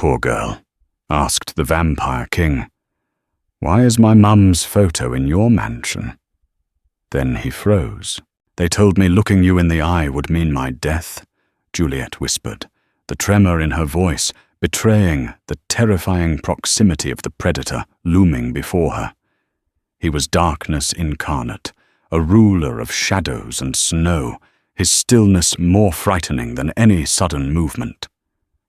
poor girl?" asked the Vampire King. "Why is my mum's photo in your mansion?" Then he froze. "They told me looking you in the eye would mean my death," Juliet whispered, the tremor in her voice betraying the terrifying proximity of the predator looming before her. He was darkness incarnate, a ruler of shadows and snow, his stillness more frightening than any sudden movement.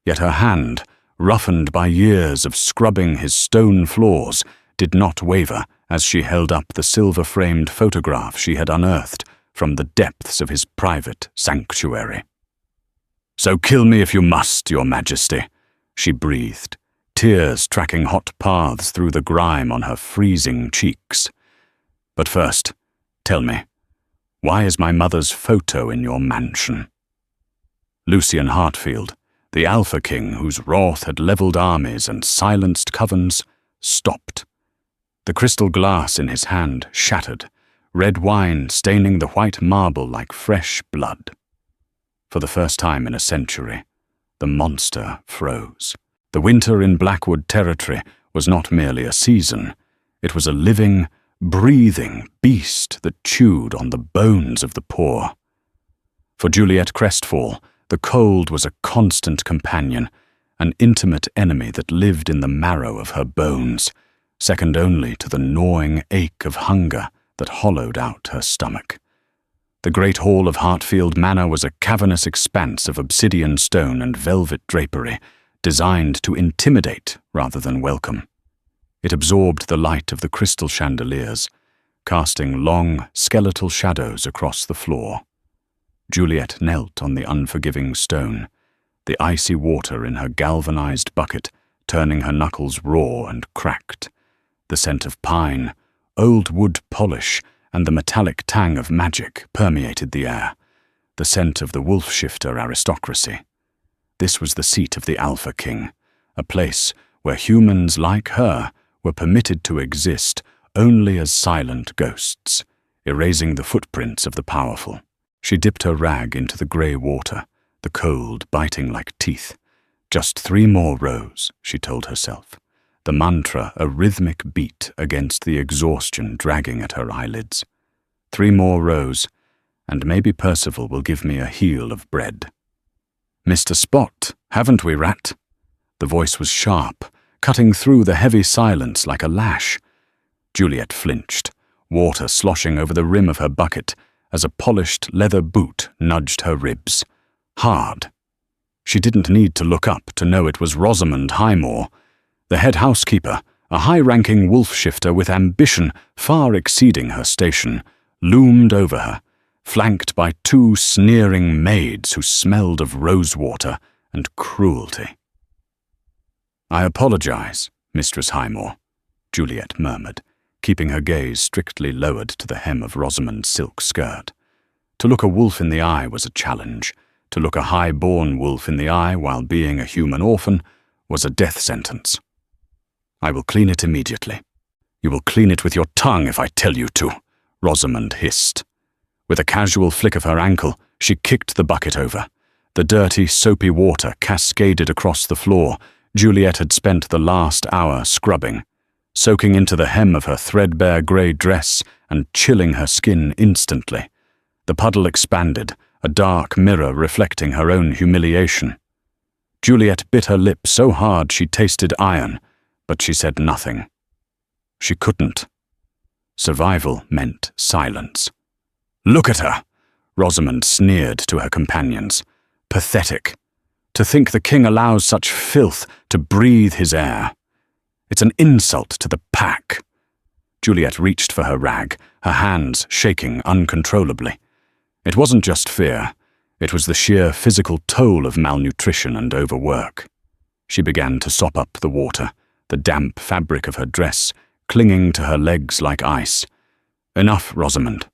Yet her hand, roughened by years of scrubbing his stone floors, did not waver as she held up the silver-framed photograph she had unearthed from the depths of his private sanctuary. "So kill me if you must, Your Majesty," she breathed, tears tracking hot paths through the grime on her freezing cheeks. "But first, tell me, why is my mother's photo in your mansion?" Lucian Hartfield, the Alpha King whose wrath had leveled armies and silenced covens, stopped. The crystal glass in his hand shattered, red wine staining the white marble like fresh blood. For the first time in a century, the monster froze. The winter in Blackwood territory was not merely a season, it was a living, breathing beast that chewed on the bones of the poor. For Juliet Crestfall, the cold was a constant companion, an intimate enemy that lived in the marrow of her bones, second only to the gnawing ache of hunger that hollowed out her stomach. The great hall of Hartfield Manor was a cavernous expanse of obsidian stone and velvet drapery, designed to intimidate rather than welcome. It absorbed the light of the crystal chandeliers, casting long, skeletal shadows across the floor. Juliet knelt on the unforgiving stone, the icy water in her galvanized bucket turning her knuckles raw and cracked. The scent of pine, old wood polish, and the metallic tang of magic permeated the air, the scent of the wolf-shifter aristocracy. This was the seat of the Alpha King, a place where humans like her were permitted to exist only as silent ghosts, erasing the footprints of the powerful. She dipped her rag into the grey water, the cold biting like teeth. Just 3 more rows, she told herself, the mantra a rhythmic beat against the exhaustion dragging at her eyelids. 3 more rows, and maybe Percival will give me a heel of bread. "Mr. Spot, haven't we, Rat?" The voice was sharp, cutting through the heavy silence like a lash. Juliet flinched, water sloshing over the rim of her bucket as a polished leather boot nudged her ribs. Hard. She didn't need to look up to know it was Rosamond Highmore, the head housekeeper, a high-ranking wolf-shifter with ambition far exceeding her station, loomed over her, flanked by 2 sneering maids who smelled of rosewater and cruelty. "I apologize, Mistress Highmore," Juliet murmured, keeping her gaze strictly lowered to the hem of Rosamond's silk skirt. To look a wolf in the eye was a challenge. To look a high-born wolf in the eye while being a human orphan was a death sentence. "I will clean it immediately." "You will clean it with your tongue if I tell you to," Rosamond hissed. With a casual flick of her ankle, she kicked the bucket over. The dirty, soapy water cascaded across the floor Juliet had spent the last hour scrubbing, soaking into the hem of her threadbare grey dress and chilling her skin instantly. The puddle expanded, a dark mirror reflecting her own humiliation. Juliet bit her lip so hard she tasted iron, but she said nothing. She couldn't. Survival meant silence. "Look at her," Rosamond sneered to her companions. "Pathetic. To think the king allows such filth to breathe his air. It's an insult to the pack." Juliet reached for her rag, her hands shaking uncontrollably. It wasn't just fear. It was the sheer physical toll of malnutrition and overwork. She began to sop up the water, the damp fabric of her dress clinging to her legs like ice. "Enough, Rosamond."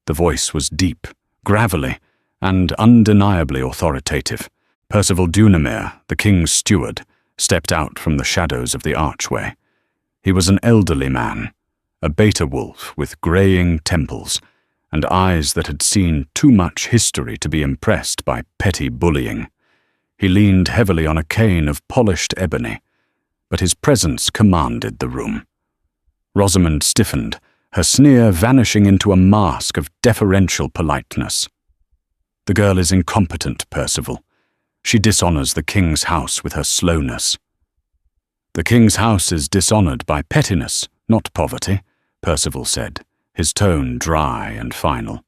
The voice was deep, gravelly, and undeniably authoritative. Percival Dunamere, the king's steward, stepped out from the shadows of the archway. He was an elderly man, a beta wolf with greying temples, and eyes that had seen too much history to be impressed by petty bullying. He leaned heavily on a cane of polished ebony, but his presence commanded the room. Rosamond stiffened, her sneer vanishing into a mask of deferential politeness. "The girl is incompetent, Percival. She dishonors the king's house with her slowness." "The king's house is dishonored by pettiness, not poverty," Percival said, his tone dry and final.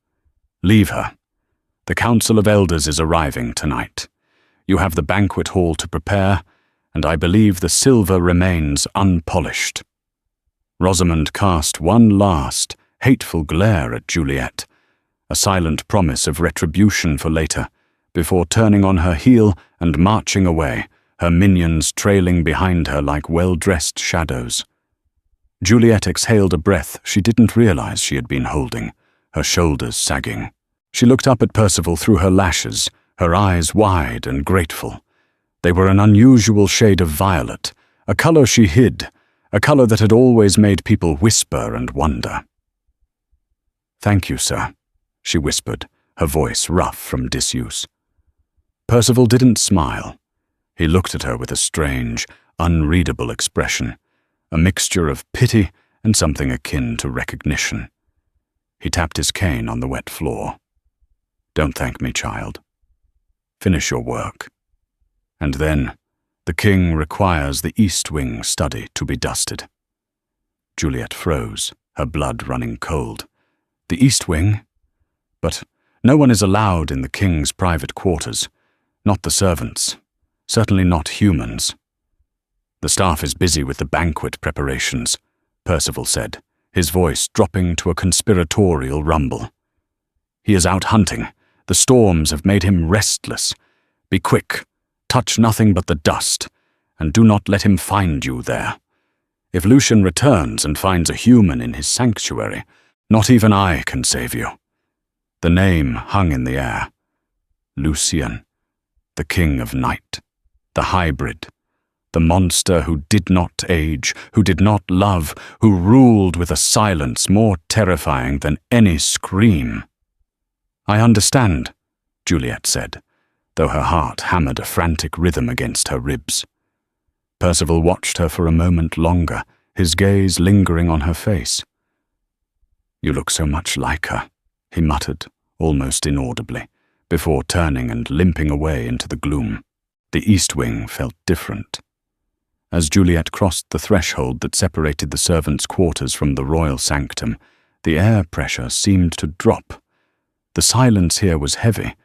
"Leave her. The Council of Elders is arriving tonight. You have the banquet hall to prepare, and I believe the silver remains unpolished." Rosamond cast one last, hateful glare at Juliet, a silent promise of retribution for later, before turning on her heel and marching away, her minions trailing behind her like well-dressed shadows. Juliet exhaled a breath she didn't realize she had been holding, her shoulders sagging. She looked up at Percival through her lashes, her eyes wide and grateful. They were an unusual shade of violet, a color she hid, a color that had always made people whisper and wonder. "Thank you, sir," she whispered, her voice rough from disuse. Percival didn't smile. He looked at her with a strange, unreadable expression, a mixture of pity and something akin to recognition. He tapped his cane on the wet floor. "Don't thank me, child. Finish your work. And then, the king requires the East Wing study to be dusted." Juliet froze, her blood running cold. "The East Wing? But no one is allowed in the king's private quarters. Not the servants. Certainly not humans." "The staff is busy with the banquet preparations," Percival said, his voice dropping to a conspiratorial rumble. "He is out hunting. The storms have made him restless. Be quick. Touch nothing but the dust, and do not let him find you there. If Lucian returns and finds a human in his sanctuary, not even I can save you." The name hung in the air. Lucian, the king of night, the hybrid, the monster who did not age, who did not love, who ruled with a silence more terrifying than any scream. "I understand," Juliet said, though her heart hammered a frantic rhythm against her ribs. Percival watched her for a moment longer, his gaze lingering on her face. "You look so much like her," he muttered, almost inaudibly, before turning and limping away into the gloom. The East Wing felt different. As Juliet crossed the threshold that separated the servants' quarters from the royal sanctum, the air pressure seemed to drop. The silence here was heavy,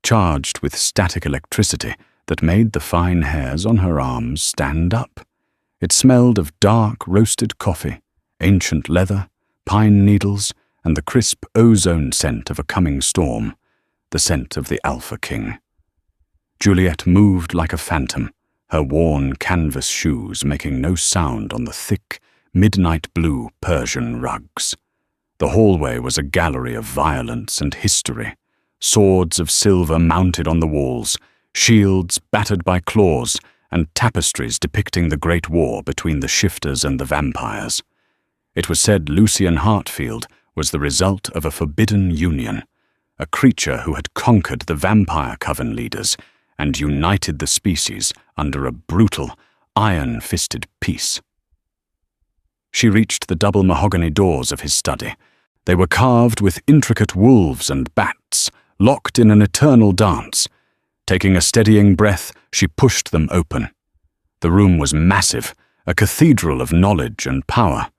charged with static electricity that made the fine hairs on her arms stand up. It smelled of dark roasted coffee, ancient leather, pine needles, and the crisp ozone scent of a coming storm, the scent of the Alpha King. Juliet moved like a phantom, her worn canvas shoes making no sound on the thick, midnight blue Persian rugs. The hallway was a gallery of violence and history, swords of silver mounted on the walls, shields battered by claws, and tapestries depicting the Great War between the shifters and the vampires. It was said Lucian Hartfield was the result of a forbidden union, a creature who had conquered the vampire coven leaders and united the species under a brutal, iron-fisted peace. She reached the double mahogany doors of his study. They were carved with intricate wolves and bats, locked in an eternal dance. Taking a steadying breath, she pushed them open. The room was massive, a cathedral of knowledge and power.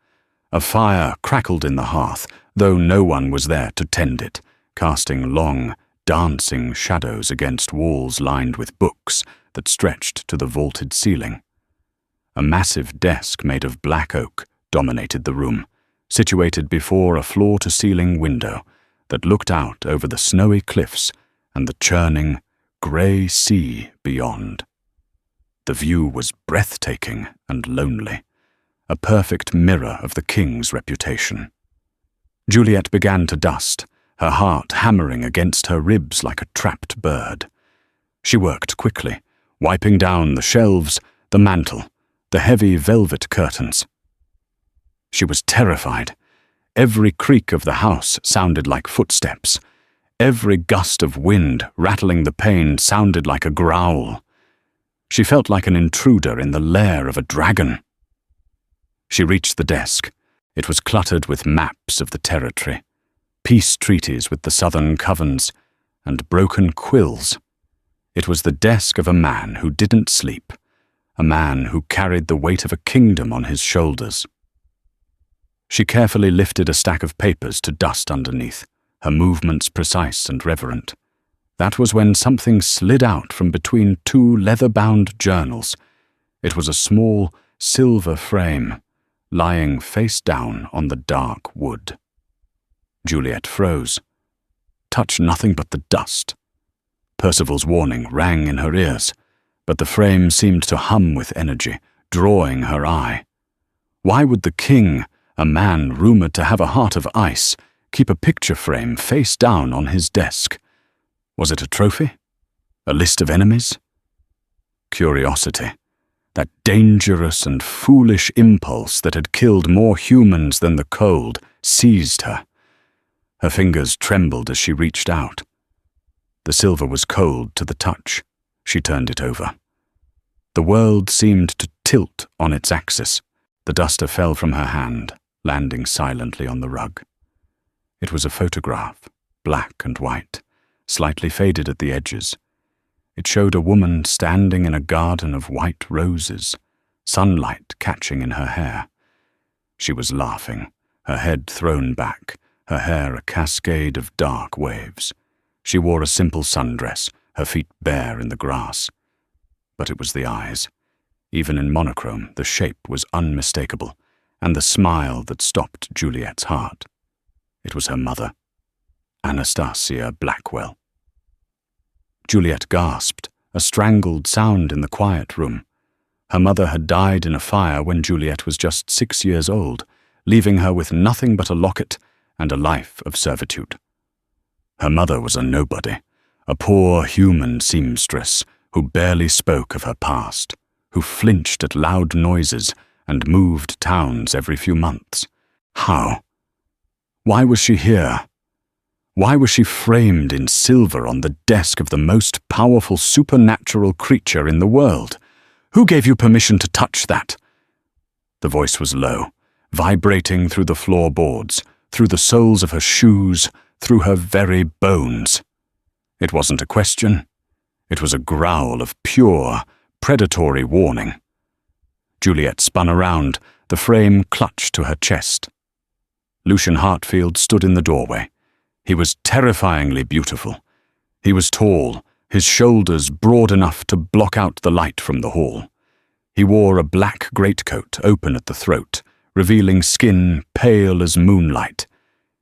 A fire crackled in the hearth, though no one was there to tend it, casting long, dancing shadows against walls lined with books that stretched to the vaulted ceiling. A massive desk made of black oak dominated the room, situated before a floor-to-ceiling window that looked out over the snowy cliffs and the churning, grey sea beyond. The view was breathtaking and lonely, a perfect mirror of the king's reputation. Juliet began to dust, her heart hammering against her ribs like a trapped bird. She worked quickly, wiping down the shelves, the mantel, the heavy velvet curtains. She was terrified. Every creak of the house sounded like footsteps. Every gust of wind rattling the pane sounded like a growl. She felt like an intruder in the lair of a dragon. She reached the desk. It was cluttered with maps of the territory, peace treaties with the southern covens, and broken quills. It was the desk of a man who didn't sleep, a man who carried the weight of a kingdom on his shoulders. She carefully lifted a stack of papers to dust underneath, her movements precise and reverent. That was when something slid out from between two leather-bound journals. It was a small, silver frame, lying face down on the dark wood. Juliet froze. Touch nothing but the dust. Percival's warning rang in her ears, but the frame seemed to hum with energy, drawing her eye. Why would the king, a man rumored to have a heart of ice, keep a picture frame face down on his desk? Was it a trophy? A list of enemies? Curiosity, that dangerous and foolish impulse that had killed more humans than the cold, seized her. Her fingers trembled as she reached out. The silver was cold to the touch. She turned it over. The world seemed to tilt on its axis. The duster fell from her hand, landing silently on the rug. It was a photograph, black and white, slightly faded at the edges. It showed a woman standing in a garden of white roses, sunlight catching in her hair. She was laughing, her head thrown back, her hair a cascade of dark waves. She wore a simple sundress, her feet bare in the grass. But it was the eyes. Even in monochrome, the shape was unmistakable, and the smile that stopped Juliet's heart. It was her mother, Anastasia Blackwell. Juliet gasped, a strangled sound in the quiet room. Her mother had died in a fire when Juliet was just 6 years old, leaving her with nothing but a locket and a life of servitude. Her mother was a nobody, a poor human seamstress who barely spoke of her past, who flinched at loud noises and moved towns every few months. How? Why was she here? Why was she framed in silver on the desk of the most powerful supernatural creature in the world? Who gave you permission to touch that? The voice was low, vibrating through the floorboards, through the soles of her shoes, through her very bones. It wasn't a question. It was a growl of pure, predatory warning. Juliet spun around, the frame clutched to her chest. Lucian Hartfield stood in the doorway. He was terrifyingly beautiful. He was tall, his shoulders broad enough to block out the light from the hall. He wore a black greatcoat open at the throat, revealing skin pale as moonlight.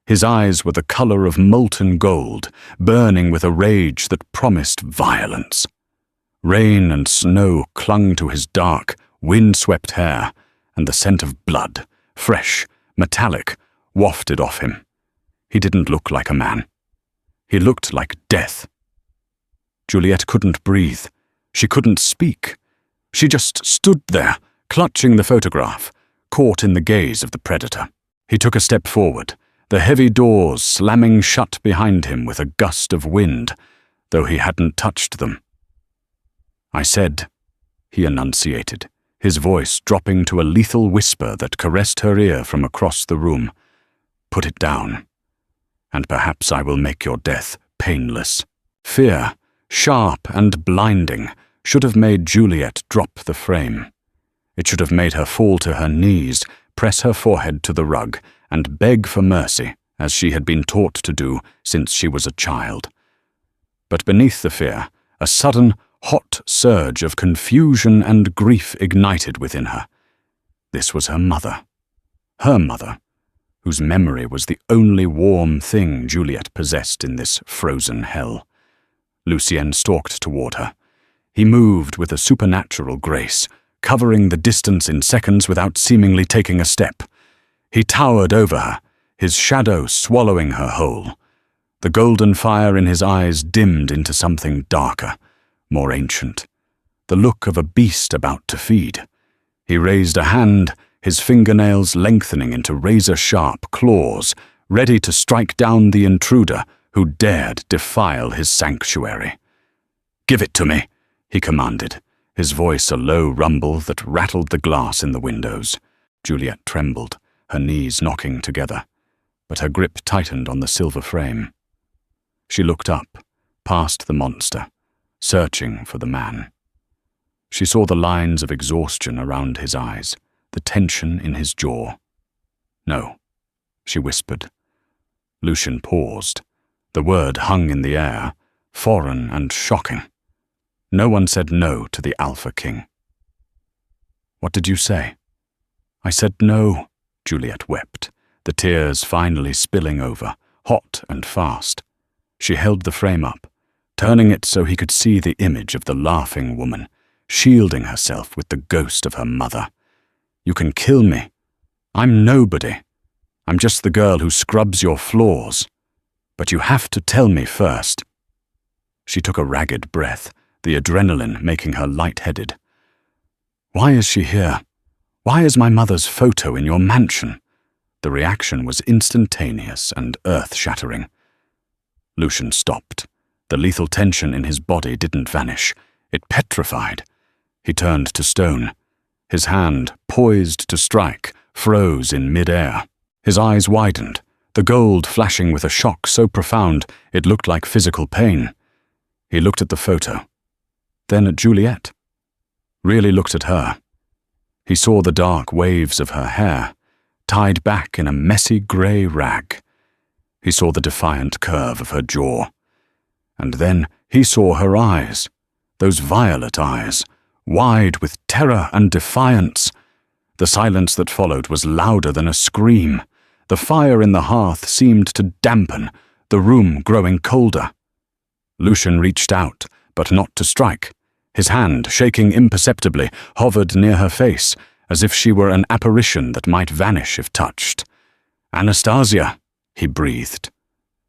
His eyes were the color of molten gold, burning with a rage that promised violence. Rain and snow clung to his dark, wind-swept hair, and the scent of blood, fresh, metallic, wafted off him. He didn't look like a man. He looked like death. Juliet couldn't breathe. She couldn't speak. She just stood there, clutching the photograph, caught in the gaze of the predator. He took a step forward, the heavy doors slamming shut behind him with a gust of wind, though he hadn't touched them. I said, he enunciated, his voice dropping to a lethal whisper that caressed her ear from across the room. Put it down, and perhaps I will make your death painless. Fear, sharp and blinding, should have made Juliet drop the frame. It should have made her fall to her knees, press her forehead to the rug, and beg for mercy, as she had been taught to do since she was a child. But beneath the fear, a sudden, hot surge of confusion and grief ignited within her. This was her mother, whose memory was the only warm thing Juliet possessed in this frozen hell. Lucien stalked toward her. He moved with a supernatural grace, covering the distance in seconds without seemingly taking a step. He towered over her, his shadow swallowing her whole. The golden fire in his eyes dimmed into something darker, more ancient, the look of a beast about to feed. He raised a hand, his fingernails lengthening into razor-sharp claws, ready to strike down the intruder who dared defile his sanctuary. "Give it to me," he commanded, his voice a low rumble that rattled the glass in the windows. Juliet trembled, her knees knocking together, but her grip tightened on the silver frame. She looked up, past the monster, searching for the man. She saw the lines of exhaustion around his eyes, the tension in his jaw. "No," she whispered. Lucian paused. The word hung in the air, foreign and shocking. No one said no to the Alpha King. "What did you say?" "I said no," Juliet wept, the tears finally spilling over, hot and fast. She held the frame up, turning it so he could see the image of the laughing woman, shielding herself with the ghost of her mother. "You can kill me. I'm nobody. I'm just the girl who scrubs your floors. But you have to tell me first." She took a ragged breath, the adrenaline making her lightheaded. "Why is she here? Why is my mother's photo in your mansion?" The reaction was instantaneous and earth-shattering. Lucian stopped. The lethal tension in his body didn't vanish. It petrified. He turned to stone. His hand, poised to strike, froze in mid-air. His eyes widened, the gold flashing with a shock so profound it looked like physical pain. He looked at the photo, then at Juliet. Really looked at her. He saw the dark waves of her hair, tied back in a messy grey rag. He saw the defiant curve of her jaw. And then he saw her eyes, those violet eyes, wide with terror and defiance. The silence that followed was louder than a scream. The fire in the hearth seemed to dampen, the room growing colder. Lucian reached out, but not to strike. His hand, shaking imperceptibly, hovered near her face, as if she were an apparition that might vanish if touched. "Anastasia," he breathed.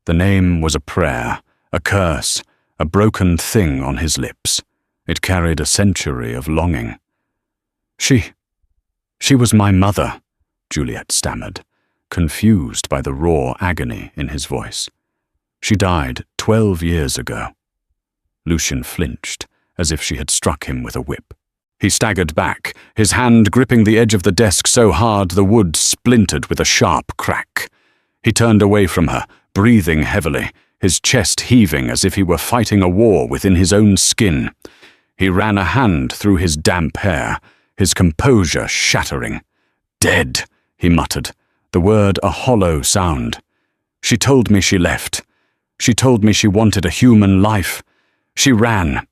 The name was a prayer, a curse, a broken thing on his lips. It carried a century of longing. She was my mother," Juliet stammered, confused by the raw agony in his voice. "She died 12 years ago." Lucian flinched, as if she had struck him with a whip. He staggered back, his hand gripping the edge of the desk so hard the wood splintered with a sharp crack. He turned away from her, breathing heavily, his chest heaving as if he were fighting a war within his own skin. He ran a hand through his damp hair, his composure shattering. "Dead," he muttered, the word a hollow sound. "She told me she left. She told me she wanted a human life. She ran."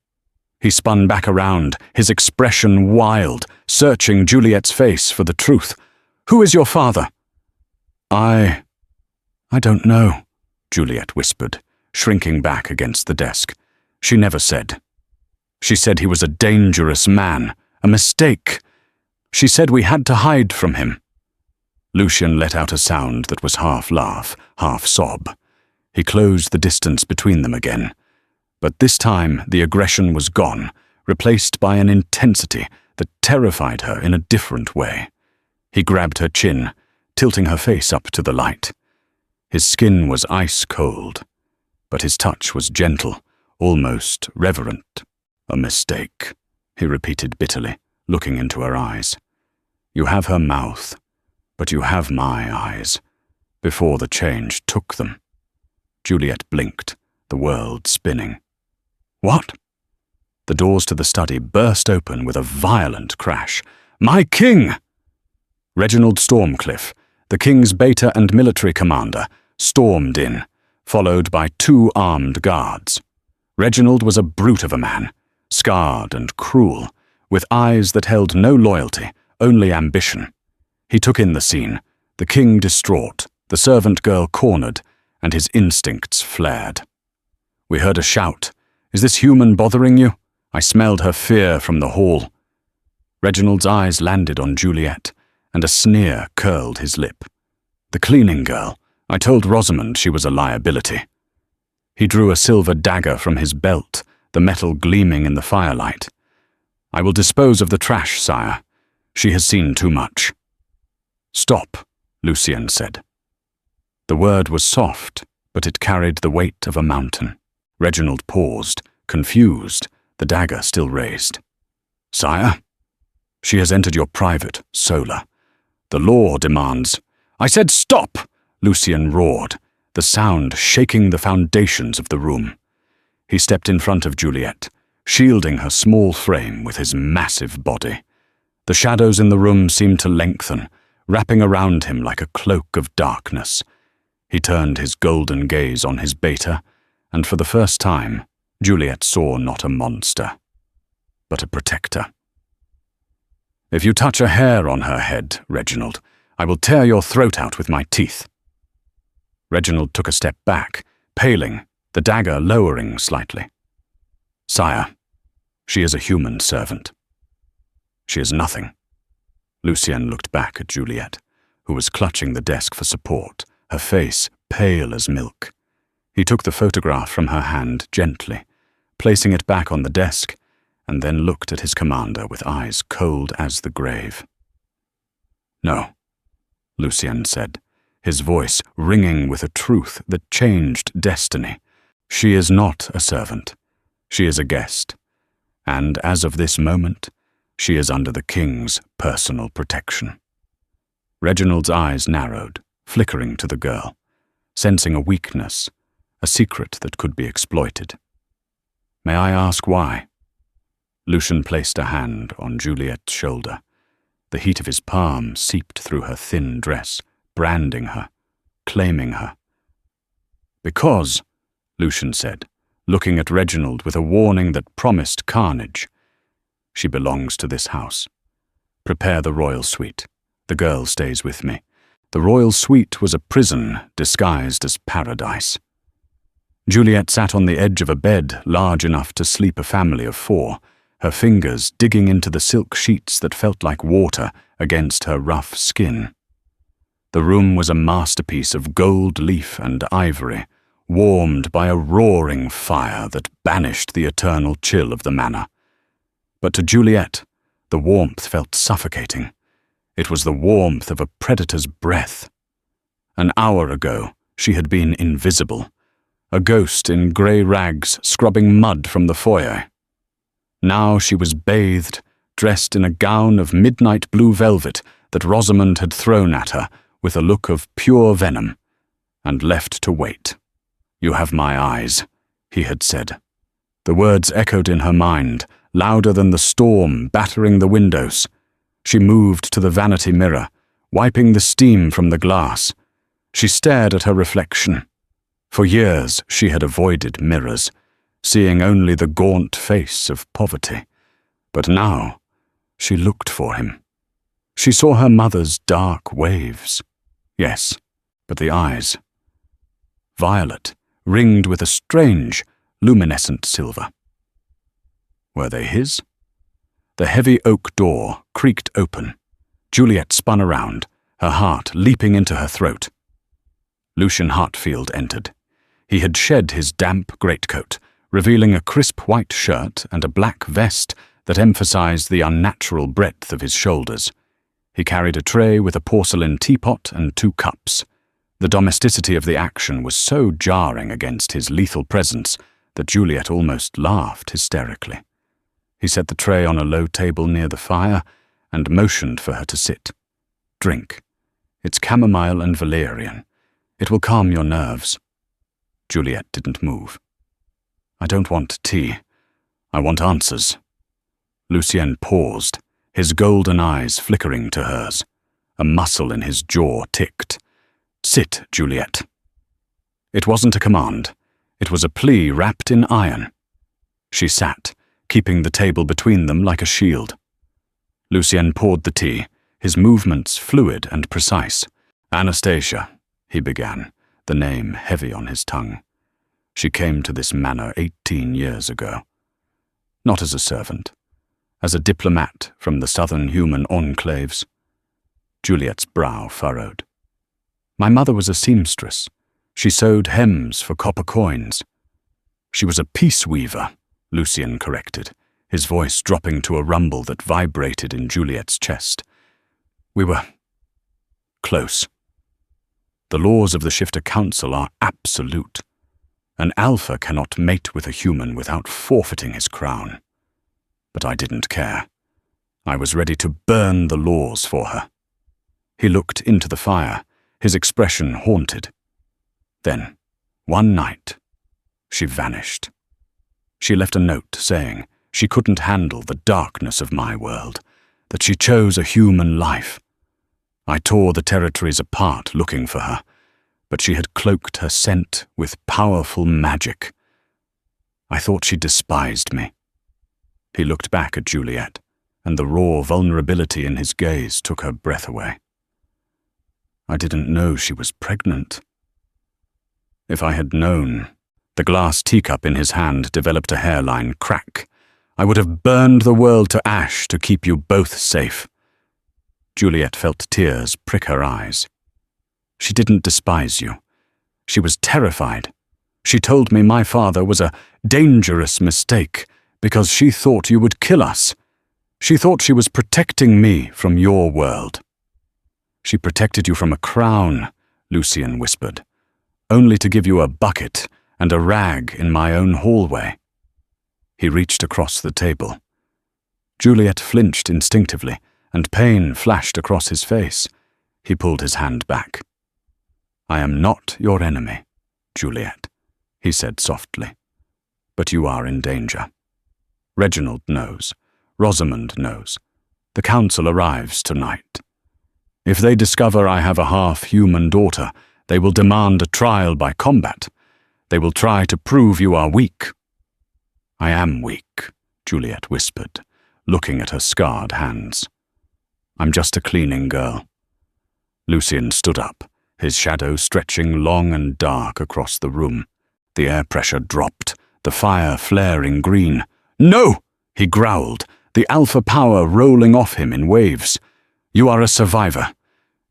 He spun back around, his expression wild, searching Juliet's face for the truth. "Who is your father?" I don't know," Juliet whispered, shrinking back against the desk. "She never said. She said he was a dangerous man, a mistake. She said we had to hide from him." Lucian let out a sound that was half laugh, half sob. He closed the distance between them again. But this time the aggression was gone, replaced by an intensity that terrified her in a different way. He grabbed her chin, tilting her face up to the light. His skin was ice cold, but his touch was gentle, almost reverent. "A mistake," he repeated bitterly, looking into her eyes. "You have her mouth, but you have my eyes, before the change took them." Juliet blinked, the world spinning. "What?" The doors to the study burst open with a violent crash. "My king!" Reginald Stormcliffe, the king's beta and military commander, stormed in, followed by 2 armed guards. Reginald was a brute of a man, scarred and cruel, with eyes that held no loyalty, only ambition. He took in the scene, the king distraught, the servant girl cornered, and his instincts flared. We heard a shout. "Is this human bothering you?" I smelled her fear from the hall. Reginald's eyes landed on Juliet, and a sneer curled his lip. "The cleaning girl. I told Rosamond she was a liability." He drew a silver dagger from his belt, the metal gleaming in the firelight. "I will dispose of the trash, sire. She has seen too much." "Stop," Lucian said. The word was soft, but it carried the weight of a mountain. Reginald paused, confused, the dagger still raised. Sire, she has entered your private, solar. The law demands— I said stop! Lucien roared, the sound shaking the foundations of the room. He stepped in front of Juliet, shielding her small frame with his massive body. The shadows in the room seemed to lengthen, wrapping around him like a cloak of darkness. He turned his golden gaze on his beta, and for the first time, Juliet saw not a monster, but a protector. If you touch a hair on her head, Reginald, I will tear your throat out with my teeth. Reginald took a step back, paling, the dagger lowering slightly. Sire, she is a human servant. She is nothing. Lucien looked back at Juliet, who was clutching the desk for support, her face pale as milk. He took the photograph from her hand gently, placing it back on the desk, and then looked at his commander with eyes cold as the grave. No, Lucien said, his voice ringing with a truth that changed destiny. She is not a servant. She is a guest. And as of this moment, she is under the king's personal protection. Reginald's eyes narrowed, flickering to the girl, sensing a weakness, a secret that could be exploited. May I ask why? Lucien placed a hand on Juliet's shoulder. The heat of his palm seeped through her thin dress, branding her, claiming her. Because, Lucien said, looking at Reginald with a warning that promised carnage, she belongs to this house. Prepare the royal suite. The girl stays with me. The royal suite was a prison disguised as paradise. Juliet sat on the edge of a bed large enough to sleep a family of 4, her fingers digging into the silk sheets that felt like water against her rough skin. The room was a masterpiece of gold leaf and ivory, warmed by a roaring fire that banished the eternal chill of the manor. But to Juliet, the warmth felt suffocating. It was the warmth of a predator's breath. An hour ago, she had been invisible, a ghost in grey rags scrubbing mud from the foyer. Now she was bathed, dressed in a gown of midnight blue velvet that Rosamond had thrown at her with a look of pure venom, and left to wait. You have my eyes, he had said. The words echoed in her mind, louder than the storm battering the windows. She moved to the vanity mirror, wiping the steam from the glass. She stared at her reflection. For years she had avoided mirrors, seeing only the gaunt face of poverty. But now she looked for him. She saw her mother's dark waves. Yes, but the eyes. Violet, ringed with a strange, luminescent silver. Were they his? The heavy oak door creaked open. Juliet spun around, her heart leaping into her throat. Lucien Hartfield entered. He had shed his damp greatcoat, revealing a crisp white shirt and a black vest that emphasized the unnatural breadth of his shoulders. He carried a tray with a porcelain teapot and 2 cups. The domesticity of the action was so jarring against his lethal presence that Juliet almost laughed hysterically. He set the tray on a low table near the fire and motioned for her to sit. Drink. It's chamomile and valerian. It will calm your nerves. Juliet didn't move. I don't want tea. I want answers. Lucien paused, his golden eyes flickering to hers. A muscle in his jaw ticked. Sit, Juliet. It wasn't a command. It was a plea wrapped in iron. She sat, keeping the table between them like a shield. Lucien poured the tea, his movements fluid and precise. Anastasia, he began, the name heavy on his tongue. She came to this manor 18 years ago. Not as a servant, as a diplomat from the southern human enclaves. Juliet's brow furrowed. My mother was a seamstress. She sewed hems for copper coins. She was a peace weaver, Lucien corrected, his voice dropping to a rumble that vibrated in Juliet's chest. We were close. The laws of the Shifter Council are absolute. An alpha cannot mate with a human without forfeiting his crown. But I didn't care. I was ready to burn the laws for her. He looked into the fire, his expression haunted. Then, one night, she vanished. She left a note saying she couldn't handle the darkness of my world, that she chose a human life. I tore the territories apart looking for her, but she had cloaked her scent with powerful magic. I thought she despised me. He looked back at Juliet, and the raw vulnerability in his gaze took her breath away. I didn't know she was pregnant. If I had known, the glass teacup in his hand developed a hairline crack. I would have burned the world to ash to keep you both safe. Juliet felt tears prick her eyes. She didn't despise you. She was terrified. She told me my father was a dangerous mistake because she thought you would kill us. She thought she was protecting me from your world. She protected you from a crown, Lucien whispered, only to give you a bucket and a rag in my own hallway. He reached across the table. Juliet flinched instinctively, and pain flashed across his face. He pulled his hand back. I am not your enemy, Juliet, he said softly, but you are in danger. Reginald knows. Rosamond knows. The council arrives tonight. If they discover I have a half-human daughter, they will demand a trial by combat. They will try to prove you are weak. I am weak, Juliet whispered, looking at her scarred hands. I'm just a cleaning girl. Lucien stood up, his shadow stretching long and dark across the room. The air pressure dropped, the fire flaring green. No! He growled, the alpha power rolling off him in waves. You are a survivor.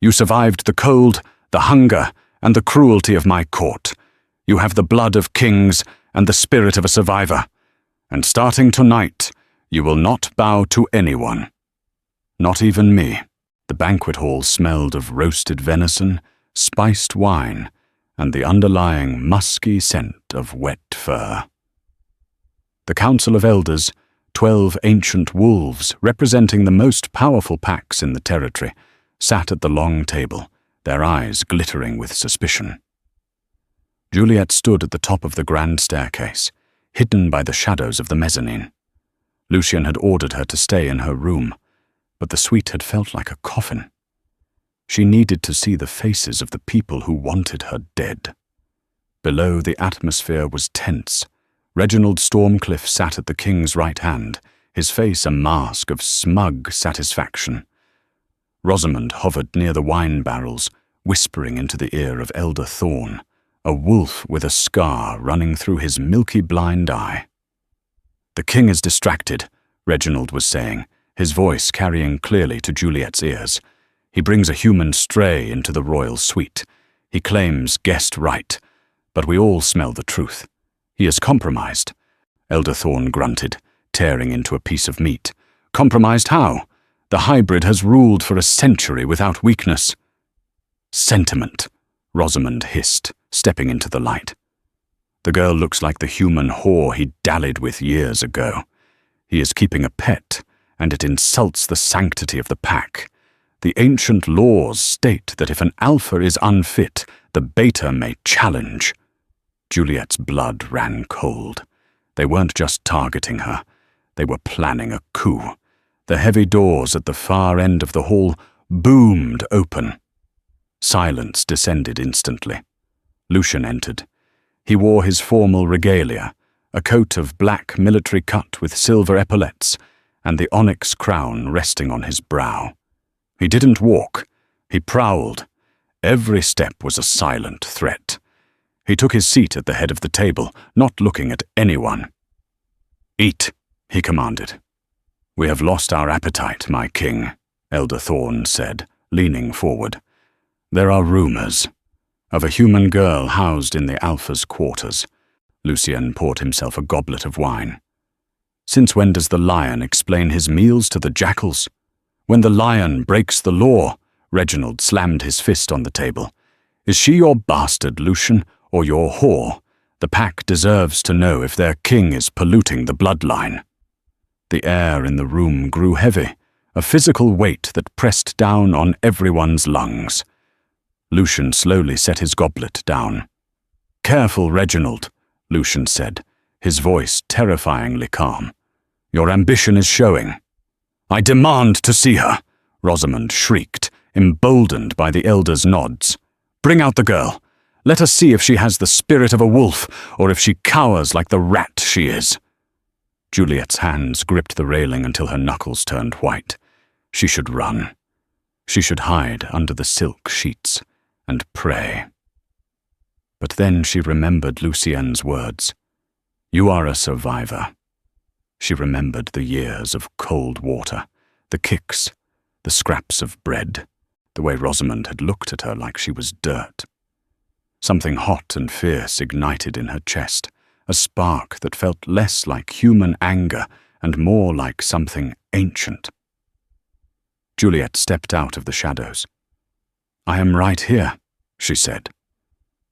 You survived the cold, the hunger, and the cruelty of my court. You have the blood of kings and the spirit of a survivor. And starting tonight, you will not bow to anyone. Not even me. The banquet hall smelled of roasted venison, spiced wine, and the underlying musky scent of wet fur. The Council of Elders, 12 ancient wolves representing the most powerful packs in the territory, sat at the long table, their eyes glittering with suspicion. Juliet stood at the top of the grand staircase, hidden by the shadows of the mezzanine. Lucien had ordered her to stay in her room, but the suite had felt like a coffin. She needed to see the faces of the people who wanted her dead. Below, the atmosphere was tense. Reginald Stormcliffe sat at the king's right hand, his face a mask of smug satisfaction. Rosamond hovered near the wine barrels, whispering into the ear of Elder Thorn, a wolf with a scar running through his milky blind eye. The king is distracted, Reginald was saying, his voice carrying clearly to Juliet's ears. He brings a human stray into the royal suite. He claims guest right, but we all smell the truth. He is compromised. Elder Thorn grunted, tearing into a piece of meat. Compromised how? The hybrid has ruled for a century without weakness. Sentiment, Rosamond hissed, stepping into the light. The girl looks like the human whore he dallied with years ago. He is keeping a pet, and it insults the sanctity of the pack. The ancient laws state that if an alpha is unfit, the beta may challenge. Juliet's blood ran cold. They weren't just targeting her. They were planning a coup. The heavy doors at the far end of the hall boomed open. Silence descended instantly. Lucien entered. He wore his formal regalia, a coat of black military cut with silver epaulets, and the onyx crown resting on his brow. He didn't walk. He prowled. Every step was a silent threat. He took his seat at the head of the table, not looking at anyone. Eat, he commanded. We have lost our appetite, my king, Elder Thorn said, leaning forward. There are rumors of a human girl housed in the Alpha's quarters. Lucien poured himself a goblet of wine. Since when does the lion explain his meals to the jackals? When the lion breaks the law, Reginald slammed his fist on the table. Is she your bastard, Lucien, or your whore? The pack deserves to know if their king is polluting the bloodline. The air in the room grew heavy. a physical weight that pressed down on everyone's lungs. Lucian slowly set his goblet down. "Careful, Reginald," Lucian said, his voice terrifyingly calm. "Your ambition is showing." "I demand to see her," Rosamond shrieked, emboldened by the elder's nods. "Bring out the girl. Let us see if she has the spirit of a wolf, or if she cowers like the rat she is." Juliet's hands gripped the railing until her knuckles turned white. She should run. She should hide under the silk sheets and pray. But then she remembered Lucien's words. "You are a survivor." She remembered the years of cold water, the kicks, the scraps of bread, the way Rosamond had looked at her like she was dirt. Something hot and fierce ignited in her chest, a spark that felt less like human anger and more like something ancient. Juliet stepped out of the shadows. "I am right here," she said.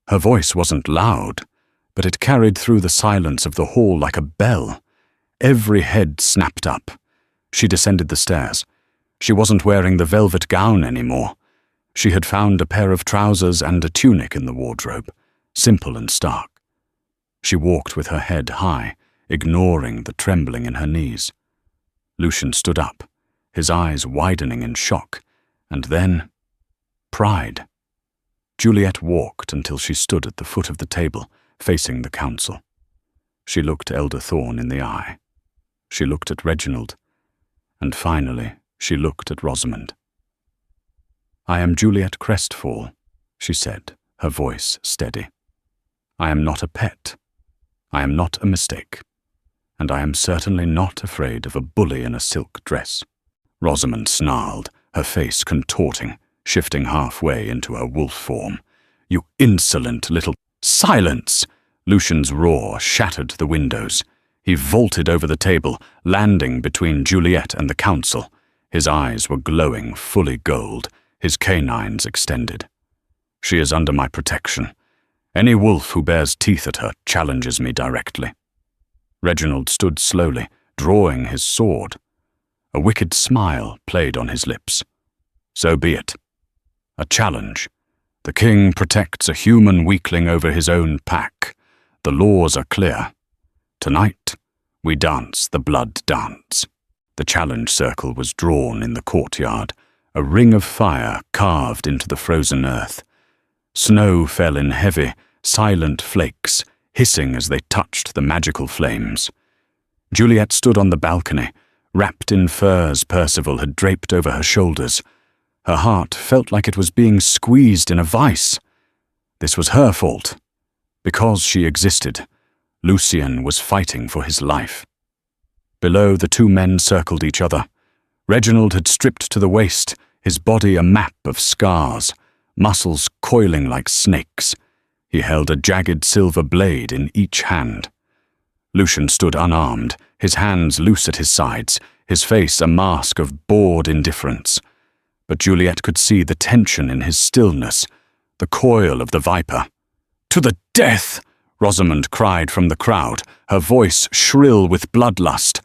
Her voice wasn't loud, but it carried through the silence of the hall like a bell. Every head snapped up. She descended the stairs. She wasn't wearing the velvet gown anymore. She had found a pair of trousers and a tunic in the wardrobe, simple and stark. She walked with her head high, ignoring the trembling in her knees. Lucian stood up, his eyes widening in shock, and then pride. Juliet walked until she stood at the foot of the table, facing the council. She looked Elder Thorne in the eye. She looked at Reginald, and finally she looked at Rosamond. "I am Juliet Crestfall," she said, her voice steady. "I am not a pet. I am not a mistake. And I am certainly not afraid of a bully in a silk dress." Rosamond snarled, her face contorting, shifting halfway into her wolf form. "You insolent little—" "Silence!" Lucian's roar shattered the windows. He vaulted over the table, landing between Juliet and the council. His eyes were glowing fully gold, his canines extended. "She is under my protection. Any wolf who bears teeth at her challenges me directly." Reginald stood slowly, drawing his sword. A wicked smile played on his lips. "So be it. A challenge. The king protects a human weakling over his own pack. The laws are clear. Tonight, we dance the blood dance." The challenge circle was drawn in the courtyard, a ring of fire carved into the frozen earth. Snow fell in heavy, silent flakes, hissing as they touched the magical flames. Juliet stood on the balcony, wrapped in furs Percival had draped over her shoulders. Her heart felt like it was being squeezed in a vice. This was her fault. Because she existed, Lucien was fighting for his life. Below, the two men circled each other. Reginald had stripped to the waist, his body a map of scars, muscles coiling like snakes. He held a jagged silver blade in each hand. Lucian stood unarmed, his hands loose at his sides, his face a mask of bored indifference. But Juliet could see the tension in his stillness, the coil of the viper. "To the death!" Rosamond cried from the crowd, her voice shrill with bloodlust.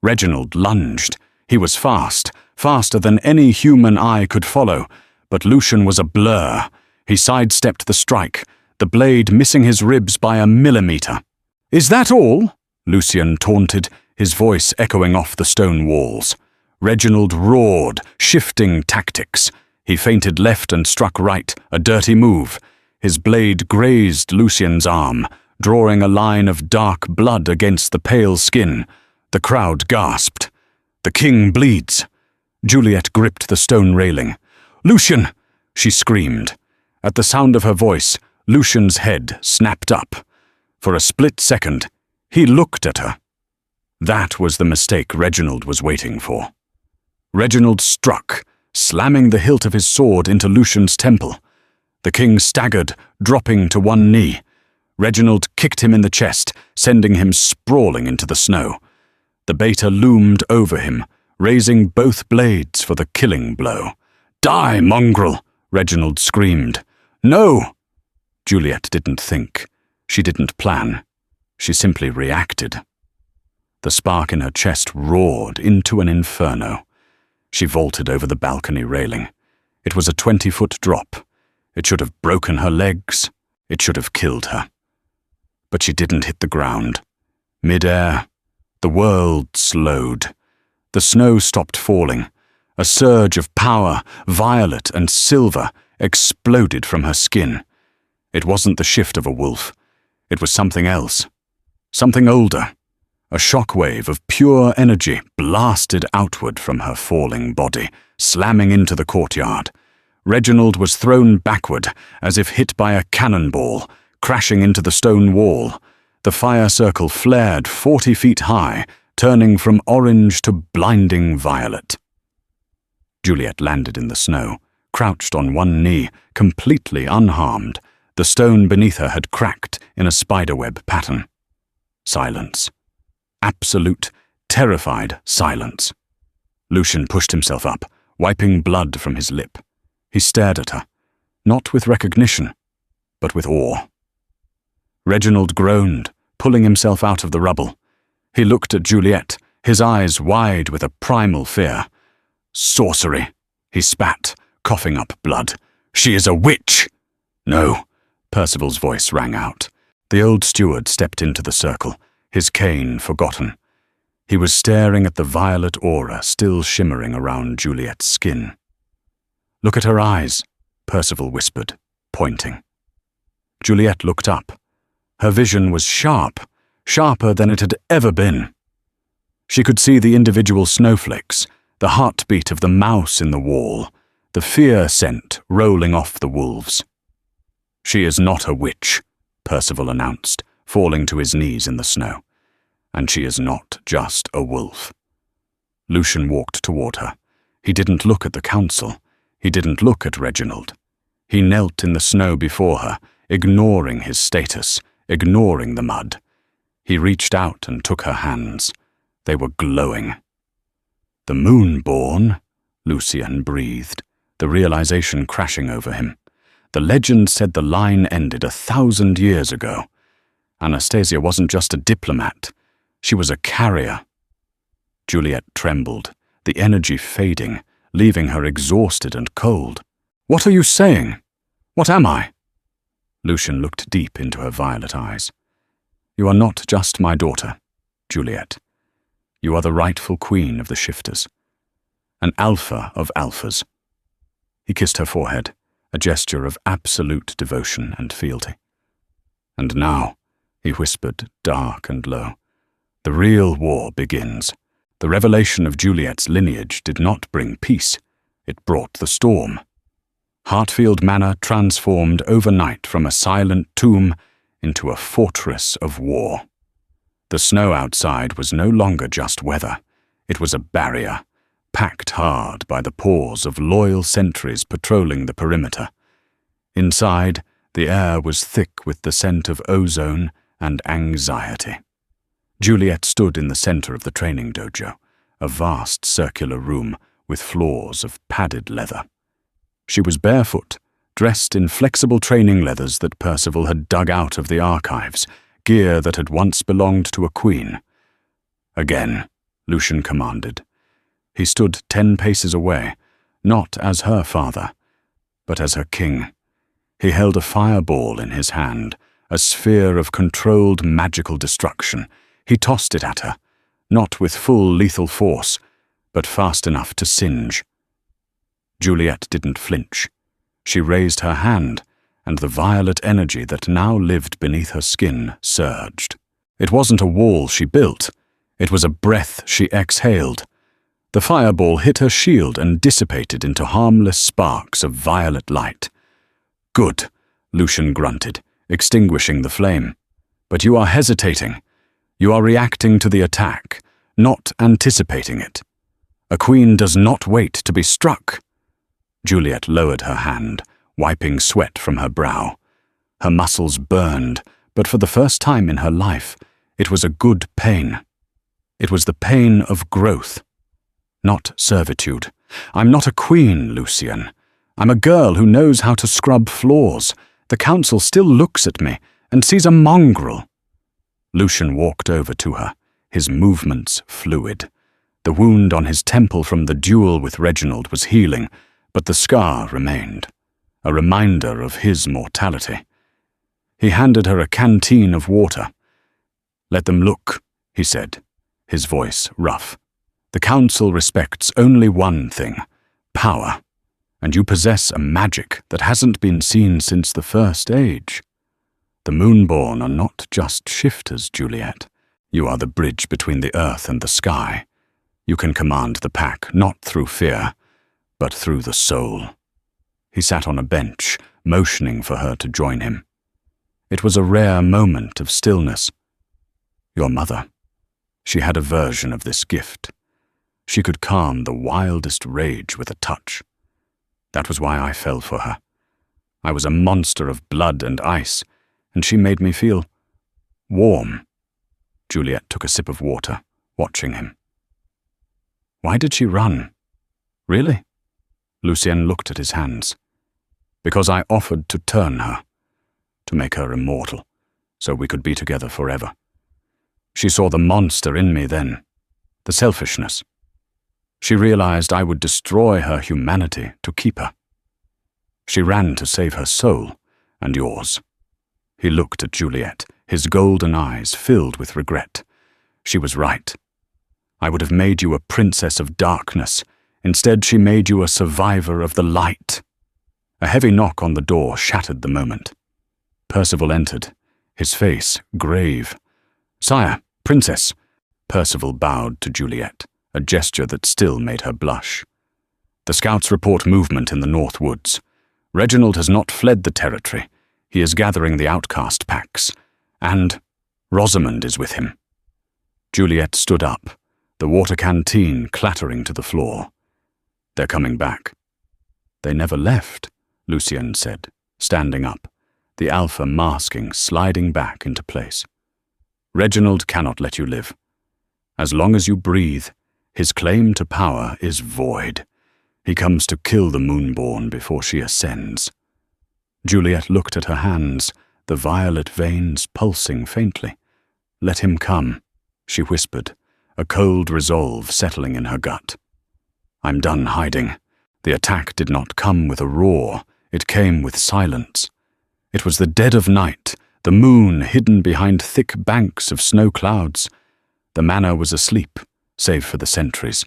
Reginald lunged. He was fast, faster than any human eye could follow, but Lucian was a blur. He sidestepped the strike, the blade missing his ribs by a millimeter. "Is that all?" Lucian taunted, his voice echoing off the stone walls. Reginald roared, shifting tactics. He feinted left and struck right, a dirty move. His blade grazed Lucian's arm, drawing a line of dark blood against the pale skin. The crowd gasped. "The king bleeds." Juliet gripped the stone railing. "Lucian!" she screamed. At the sound of her voice, Lucian's head snapped up. For a split second, he looked at her. That was the mistake Reginald was waiting for. Reginald struck, slamming the hilt of his sword into Lucian's temple. The king staggered, dropping to one knee. Reginald kicked him in the chest, sending him sprawling into the snow. The beta loomed over him, raising both blades for the killing blow. "Die, mongrel!" Reginald screamed. "No!" Juliet didn't think. She didn't plan. She simply reacted. The spark in her chest roared into an inferno. She vaulted over the balcony railing. It was a 20-foot drop. It should have broken her legs. It should have killed her. But she didn't hit the ground. Mid-air, the world slowed. The snow stopped falling. A surge of power, violet and silver, exploded from her skin. It wasn't the shift of a wolf. It was something else. Something older. A shockwave of pure energy blasted outward from her falling body, slamming into the courtyard. Reginald was thrown backward, as if hit by a cannonball, crashing into the stone wall. The fire circle flared 40 feet high, turning from orange to blinding violet. Juliet landed in the snow, crouched on one knee, completely unharmed. The stone beneath her had cracked in a spiderweb pattern. Silence. Absolute, terrified silence. Lucian pushed himself up, wiping blood from his lip. He stared at her, not with recognition, but with awe. Reginald groaned, pulling himself out of the rubble. He looked at Juliet, his eyes wide with a primal fear. "Sorcery," he spat, coughing up blood. "She is a witch!" "No," Percival's voice rang out. The old steward stepped into the circle, his cane forgotten. He was staring at the violet aura still shimmering around Juliet's skin. "Look at her eyes," Percival whispered, pointing. Juliet looked up. Her vision was sharp, sharper than it had ever been. She could see the individual snowflakes, the heartbeat of the mouse in the wall, the fear scent rolling off the wolves. "She is not a witch," Percival announced, falling to his knees in the snow. "And she is not just a wolf." Lucian walked toward her. He didn't look at the council. He didn't look at Reginald. He knelt in the snow before her, ignoring his status, ignoring the mud. He reached out and took her hands. They were glowing. "The Moonborn," Lucian breathed, the realization crashing over him. The legend said the line ended 1,000 years ago. Anastasia wasn't just a diplomat. She was a carrier. Juliet trembled, the energy fading, leaving her exhausted and cold. "What are you saying? What am I?" Lucian looked deep into her violet eyes. "You are not just my daughter, Juliet. You are the rightful queen of the shifters. An alpha of alphas." He kissed her forehead, a gesture of absolute devotion and fealty. "And now," he whispered, dark and low, "the real war begins." The revelation of Juliet's lineage did not bring peace. It brought the storm. Hartfield Manor transformed overnight from a silent tomb into a fortress of war. The snow outside was no longer just weather. It was a barrier, packed hard by the paws of loyal sentries patrolling the perimeter. Inside, the air was thick with the scent of ozone and anxiety. Juliet stood in the center of the training dojo, a vast circular room with floors of padded leather. She was barefoot, dressed in flexible training leathers that Percival had dug out of the archives, gear that had once belonged to a queen. "Again," Lucian commanded. He stood 10 paces away, not as her father, but as her king. He held a fireball in his hand, a sphere of controlled magical destruction. He tossed it at her, not with full lethal force, but fast enough to singe. Juliet didn't flinch. She raised her hand, and the violet energy that now lived beneath her skin surged. It wasn't a wall she built. It was a breath she exhaled. The fireball hit her shield and dissipated into harmless sparks of violet light. "Good," Lucian grunted, extinguishing the flame. "But you are hesitating. You are reacting to the attack, not anticipating it. A queen does not wait to be struck." Juliet lowered her hand, wiping sweat from her brow. Her muscles burned, but for the first time in her life, it was a good pain. It was the pain of growth, not servitude. "I'm not a queen, Lucian. I'm a girl who knows how to scrub floors. The council still looks at me and sees a mongrel." Lucian walked over to her, his movements fluid. The wound on his temple from the duel with Reginald was healing, but the scar remained, a reminder of his mortality. He handed her a canteen of water. "Let them look," he said, his voice rough. "The Council respects only one thing, power, and you possess a magic that hasn't been seen since the First Age. The Moonborn are not just shifters, Juliet. You are the bridge between the earth and the sky. You can command the pack, not through fear, but through the soul." He sat on a bench, motioning for her to join him. It was a rare moment of stillness. Your mother. She had a version of this gift. She could calm the wildest rage with a touch. That was why I fell for her. I was a monster of blood and ice, and she made me feel warm. Juliet took a sip of water, watching him. Why did she run? Really? Lucien looked at his hands. Because I offered to turn her, to make her immortal, so we could be together forever. She saw the monster in me then, the selfishness. She realized I would destroy her humanity to keep her. She ran to save her soul, and yours. He looked at Juliet, his golden eyes filled with regret. She was right. I would have made you a princess of darkness. Instead, she made you a survivor of the light. A heavy knock on the door shattered the moment. Percival entered, his face grave. "Sire, Princess." Percival bowed to Juliet, a gesture that still made her blush. "The scouts report movement in the North Woods. Reginald has not fled the territory. He is gathering the outcast packs, and Rosamond is with him." Juliet stood up, the water canteen clattering to the floor. "They're coming back." "They never left," Lucien said, standing up, the alpha masking sliding back into place. "Reginald cannot let you live. As long as you breathe, his claim to power is void. He comes to kill the Moonborn before she ascends." Juliet looked at her hands, the violet veins pulsing faintly. "Let him come," she whispered, a cold resolve settling in her gut. "I'm done hiding. The attack did not come with a roar. It came with silence. It was the dead of night, the moon hidden behind thick banks of snow clouds. The manor was asleep, save for the sentries.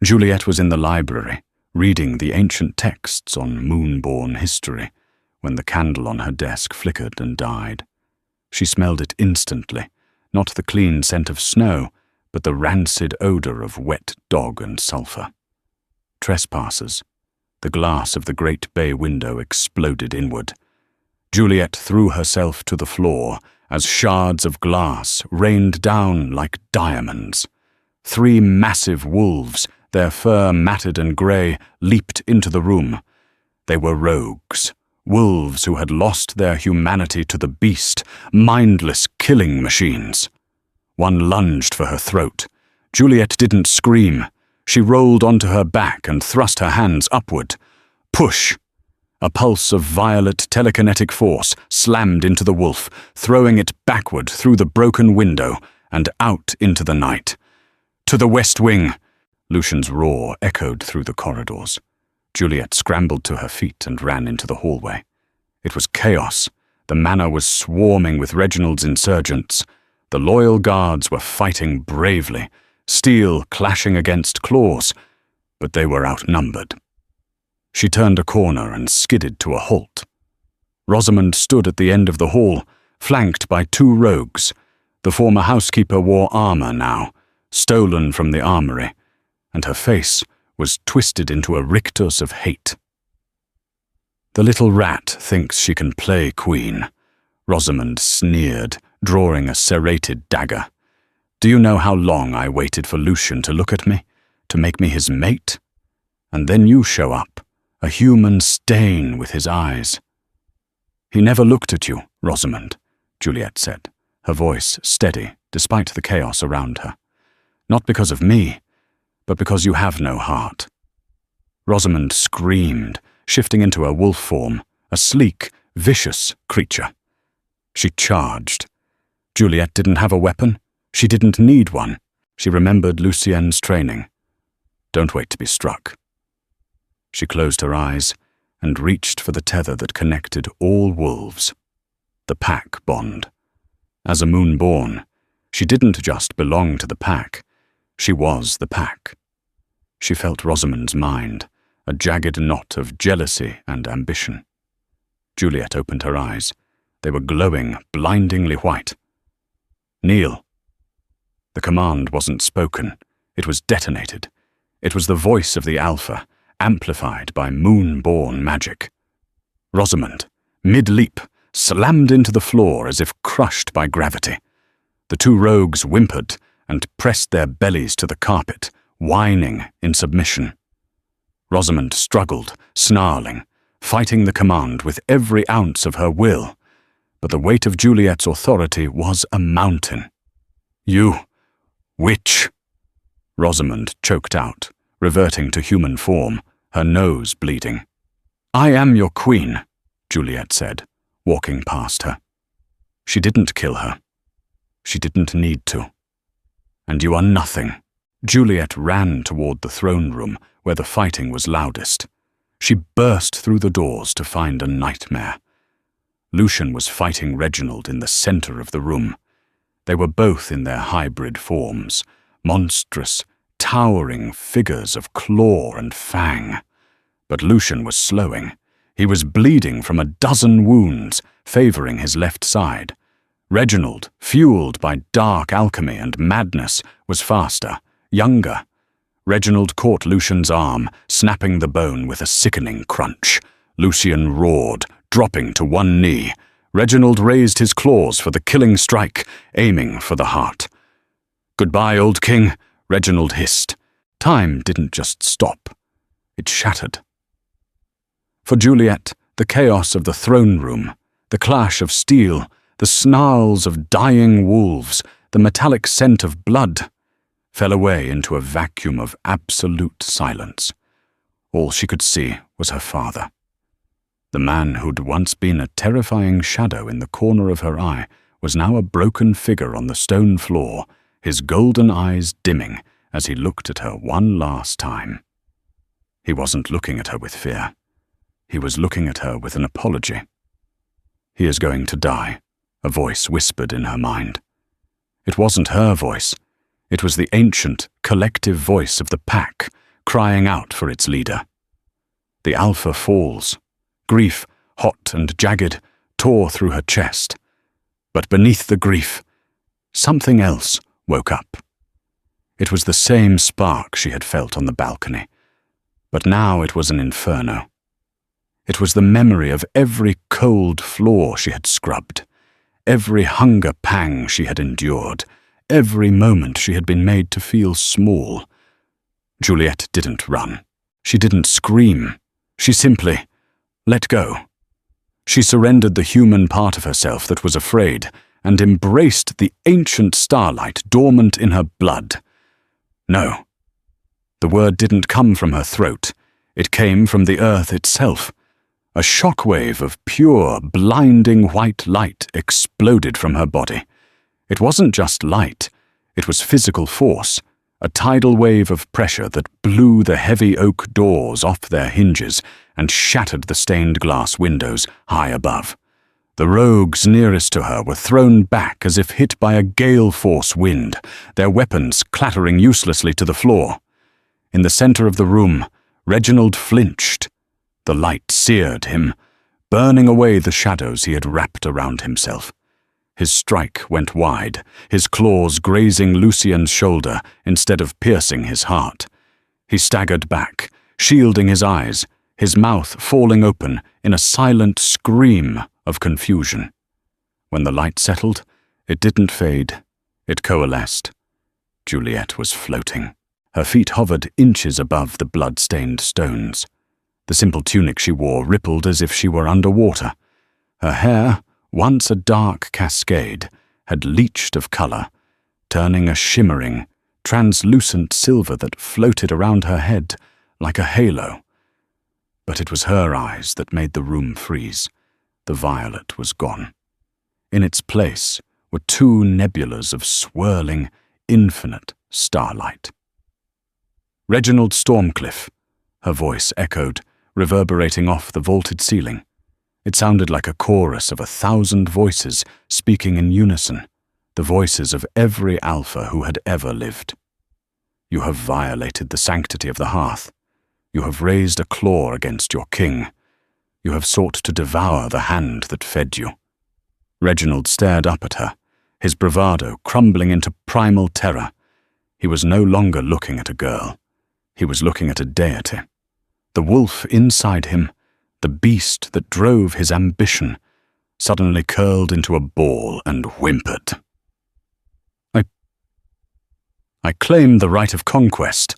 Juliet was in the library, reading the ancient texts on Moonborn history, when the candle on her desk flickered and died. She smelled it instantly, not the clean scent of snow, but the rancid odor of wet dog and sulfur. Trespassers. The glass of the great bay window exploded inward. Juliet threw herself to the floor as shards of glass rained down like diamonds. 3 massive wolves, their fur matted and grey, leaped into the room. They were rogues, wolves who had lost their humanity to the beast, mindless killing machines. One lunged for her throat. Juliet didn't scream. She rolled onto her back and thrust her hands upward. Push! A pulse of violet telekinetic force slammed into the wolf, throwing it backward through the broken window and out into the night. "To the west wing!" Lucian's roar echoed through the corridors. Juliet scrambled to her feet and ran into the hallway. It was chaos. The manor was swarming with Reginald's insurgents. The loyal guards were fighting bravely, steel clashing against claws, but they were outnumbered. She turned a corner and skidded to a halt. Rosamond stood at the end of the hall, flanked by 2 rogues. The former housekeeper wore armor now, stolen from the armory, and her face was twisted into a rictus of hate. "The little rat thinks she can play queen," Rosamond sneered, drawing a serrated dagger. "Do you know how long I waited for Lucian to look at me, to make me his mate? And then you show up, a human stain with his eyes." "He never looked at you, Rosamond," Juliet said, her voice steady despite the chaos around her. "Not because of me, but because you have no heart." Rosamond screamed, shifting into her wolf form, a sleek, vicious creature. She charged. Juliet didn't have a weapon. She didn't need one. She remembered Lucien's training. Don't wait to be struck. She closed her eyes and reached for the tether that connected all wolves. The pack bond. As a Moonborn, she didn't just belong to the pack. She was the pack. She felt Rosamond's mind, a jagged knot of jealousy and ambition. Juliet opened her eyes. They were glowing, blindingly white. Kneel. The command wasn't spoken. It was detonated. It was the voice of the Alpha, amplified by Moonborn magic. Rosamond, mid-leap, slammed into the floor as if crushed by gravity. The two rogues whimpered and pressed their bellies to the carpet, whining in submission. Rosamond struggled, snarling, fighting the command with every ounce of her will, but the weight of Juliet's authority was a mountain. "You, witch!" Rosamond choked out, reverting to human form, her nose bleeding. "I am your queen," Juliet said, walking past her. She didn't kill her. She didn't need to. "And you are nothing." Juliet ran toward the throne room where the fighting was loudest. She burst through the doors to find a nightmare. Lucian was fighting Reginald in the center of the room. They were both in their hybrid forms, monstrous, towering figures of claw and fang. But Lucian was slowing. He was bleeding from a dozen wounds, favoring his left side. Reginald, fueled by dark alchemy and madness, was faster, younger. Reginald caught Lucian's arm, snapping the bone with a sickening crunch. Lucian roared, dropping to one knee. Reginald raised his claws for the killing strike, aiming for the heart. "Goodbye, old king," Reginald hissed. Time didn't just stop. It shattered. For Juliet, the chaos of the throne room, the clash of steel, the snarls of dying wolves, the metallic scent of blood, fell away into a vacuum of absolute silence. All she could see was her father. The man who'd once been a terrifying shadow in the corner of her eye was now a broken figure on the stone floor, his golden eyes dimming as he looked at her one last time. He wasn't looking at her with fear. He was looking at her with an apology. "He is going to die," a voice whispered in her mind. It wasn't her voice. It was the ancient, collective voice of the pack, crying out for its leader. The Alpha falls. Grief, hot and jagged, tore through her chest. But beneath the grief, something else woke up. It was the same spark she had felt on the balcony, but now it was an inferno. It was the memory of every cold floor she had scrubbed, every hunger pang she had endured, every moment she had been made to feel small. Juliet didn't run. She didn't scream. She simply let go. She surrendered the human part of herself that was afraid and embraced the ancient starlight dormant in her blood. No. The word didn't come from her throat. It came from the earth itself. A shockwave of pure, blinding white light exploded from her body. It wasn't just light. It was physical force, a tidal wave of pressure that blew the heavy oak doors off their hinges and shattered the stained glass windows high above. The rogues nearest to her were thrown back as if hit by a gale-force wind, their weapons clattering uselessly to the floor. In the center of the room, Reginald flinched. The light seared him, burning away the shadows he had wrapped around himself. His strike went wide, his claws grazing Lucien's shoulder instead of piercing his heart. He staggered back, shielding his eyes, his mouth falling open in a silent scream of confusion. When the light settled, it didn't fade. It coalesced. Juliet was floating. Her feet hovered inches above the blood-stained stones. The simple tunic she wore rippled as if she were underwater. Her hair, once a dark cascade, had leached of color, turning a shimmering, translucent silver that floated around her head like a halo. But it was her eyes that made the room freeze. The violet was gone. In its place were two nebulas of swirling, infinite starlight. Reginald Stormcliffe, her voice echoed, reverberating off the vaulted ceiling. It sounded like a chorus of 1,000 voices speaking in unison, the voices of every alpha who had ever lived. You have violated the sanctity of the hearth. You have raised a claw against your king. You have sought to devour the hand that fed you. Reginald stared up at her, his bravado crumbling into primal terror. He was no longer looking at a girl. He was looking at a deity. The wolf inside him, the beast that drove his ambition, suddenly curled into a ball and whimpered. I claim the right of conquest,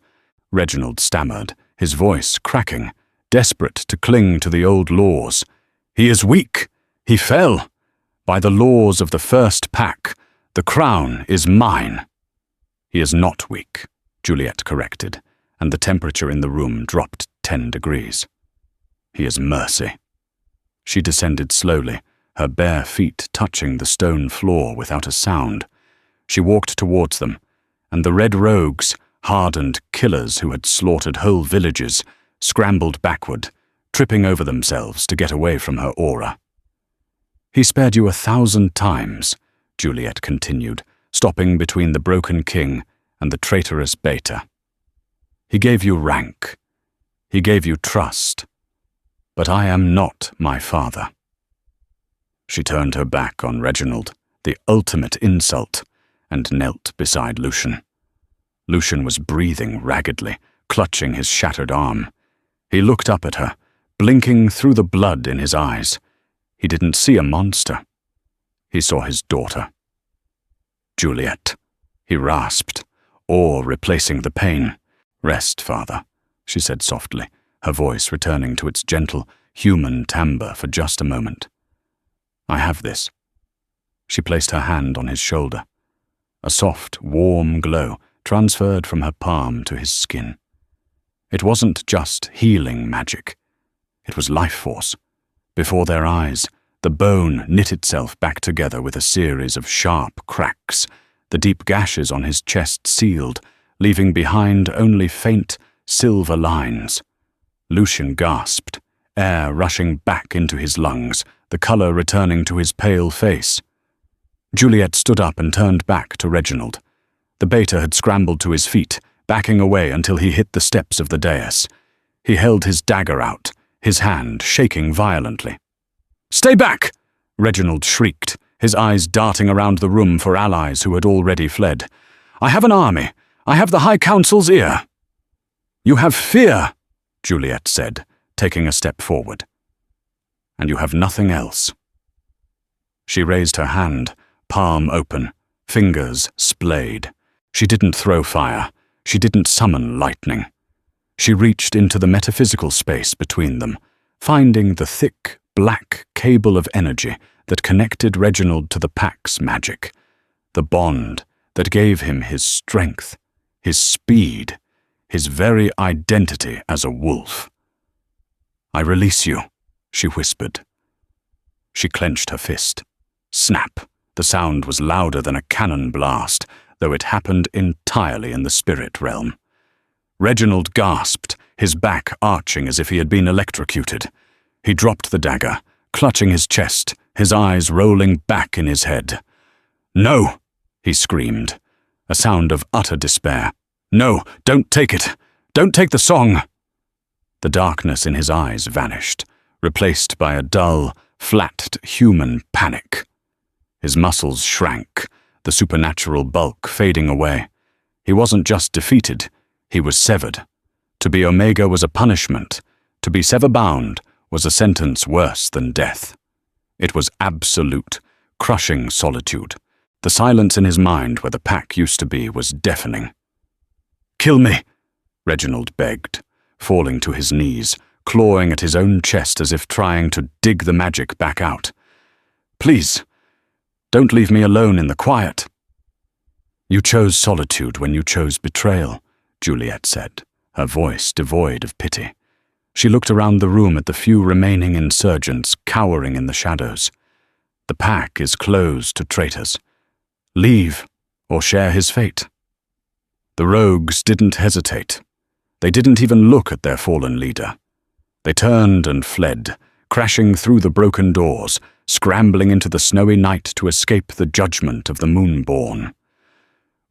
Reginald stammered, his voice cracking, desperate to cling to the old laws. He is weak. He fell. By the laws of the first pack, the crown is mine. He is not weak, Juliet corrected, and the temperature in the room dropped 10 degrees. He is mercy. She descended slowly, her bare feet touching the stone floor without a sound. She walked towards them, and the red rogues, hardened killers who had slaughtered whole villages, scrambled backward, tripping over themselves to get away from her aura. He spared you 1,000 times, Juliet continued, stopping between the broken king and the traitorous Beta. He gave you rank. He gave you trust. But I am not my father. She turned her back on Reginald, the ultimate insult, and knelt beside Lucian. Lucian was breathing raggedly, clutching his shattered arm. He looked up at her, blinking through the blood in his eyes. He didn't see a monster. He saw his daughter. Juliet, he rasped, awe replacing the pain. Rest, father, she said softly, her voice returning to its gentle, human timbre for just a moment. I have this. She placed her hand on his shoulder. A soft, warm glow transferred from her palm to his skin. It wasn't just healing magic. It was life force. Before their eyes, the bone knit itself back together with a series of sharp cracks, the deep gashes on his chest sealed, leaving behind only faint, silver lines. Lucian gasped, air rushing back into his lungs, the color returning to his pale face. Juliet stood up and turned back to Reginald. The Beta had scrambled to his feet, backing away until he hit the steps of the dais. He held his dagger out, his hand shaking violently. "Stay back!" Reginald shrieked, his eyes darting around the room for allies who had already fled. "I have an army. I have the High Council's ear." "You have fear," Juliet said, taking a step forward. "And you have nothing else." She raised her hand, palm open, fingers splayed. She didn't throw fire. She didn't summon lightning. She reached into the metaphysical space between them, finding the thick, black cable of energy that connected Reginald to the pack's magic, the bond that gave him his strength, his speed, his very identity as a wolf. "I release you," she whispered. She clenched her fist. Snap! The sound was louder than a cannon blast, though it happened entirely in the spirit realm. Reginald gasped, his back arching as if he had been electrocuted. He dropped the dagger, clutching his chest, his eyes rolling back in his head. "No!" he screamed, a sound of utter despair. "No, don't take it! Don't take the song!" The darkness in his eyes vanished, replaced by a dull, flat human panic. His muscles shrank, the supernatural bulk fading away. He wasn't just defeated, he was severed. To be Omega was a punishment. To be sever-bound was a sentence worse than death. It was absolute, crushing solitude. The silence in his mind where the pack used to be was deafening. "Kill me," Reginald begged, falling to his knees, clawing at his own chest as if trying to dig the magic back out. "Please, don't leave me alone in the quiet." "You chose solitude when you chose betrayal," Juliet said, her voice devoid of pity. She looked around the room at the few remaining insurgents cowering in the shadows. "The pack is closed to traitors. Leave, or share his fate." The rogues didn't hesitate. They didn't even look at their fallen leader. They turned and fled, crashing through the broken doors, scrambling into the snowy night to escape the judgment of the Moonborn.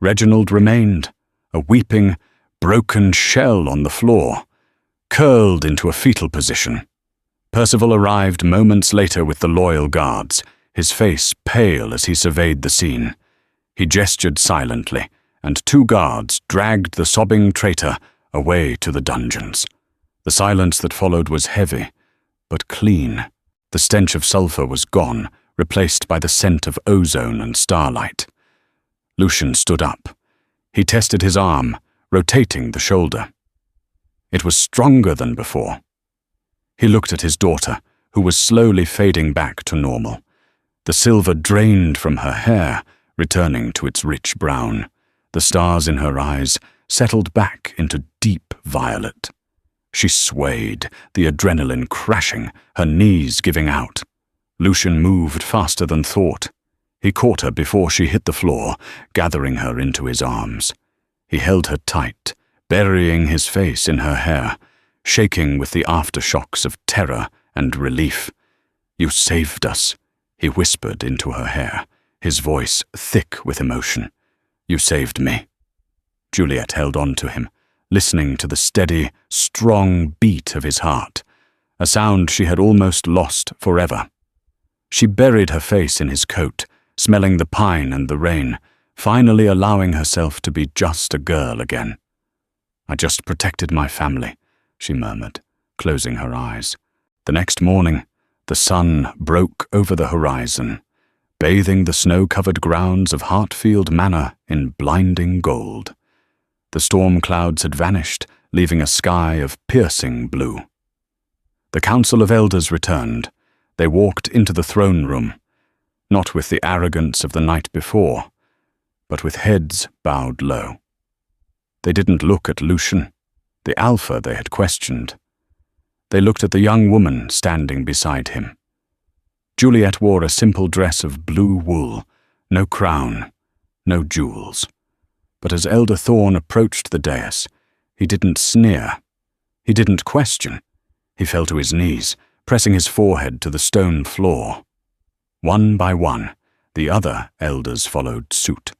Reginald remained, a weeping, broken shell on the floor, curled into a fetal position. Percival arrived moments later with the loyal guards, his face pale as he surveyed the scene. He gestured silently, and 2 guards dragged the sobbing traitor away to the dungeons. The silence that followed was heavy, but clean. The stench of sulphur was gone, replaced by the scent of ozone and starlight. Lucian stood up. He tested his arm, rotating the shoulder. It was stronger than before. He looked at his daughter, who was slowly fading back to normal. The silver drained from her hair, returning to its rich brown. The stars in her eyes settled back into deep violet. She swayed, the adrenaline crashing, her knees giving out. Lucian moved faster than thought. He caught her before she hit the floor, gathering her into his arms. He held her tight, burying his face in her hair, shaking with the aftershocks of terror and relief. "You saved us," he whispered into her hair, his voice thick with emotion. "You saved me." Juliet held on to him, listening to the steady, strong beat of his heart, a sound she had almost lost forever. She buried her face in his coat, smelling the pine and the rain, finally allowing herself to be just a girl again. "I just protected my family," she murmured, closing her eyes. The next morning, the sun broke over the horizon, bathing the snow-covered grounds of Hartfield Manor in blinding gold. The storm clouds had vanished, leaving a sky of piercing blue. The Council of Elders returned. They walked into the throne room, not with the arrogance of the night before, but with heads bowed low. They didn't look at Lucian, the alpha they had questioned. They looked at the young woman standing beside him. Juliet wore a simple dress of blue wool, no crown, no jewels. But as Elder Thorne approached the dais, he didn't sneer. He didn't question. He fell to his knees, pressing his forehead to the stone floor. One by one, the other elders followed suit,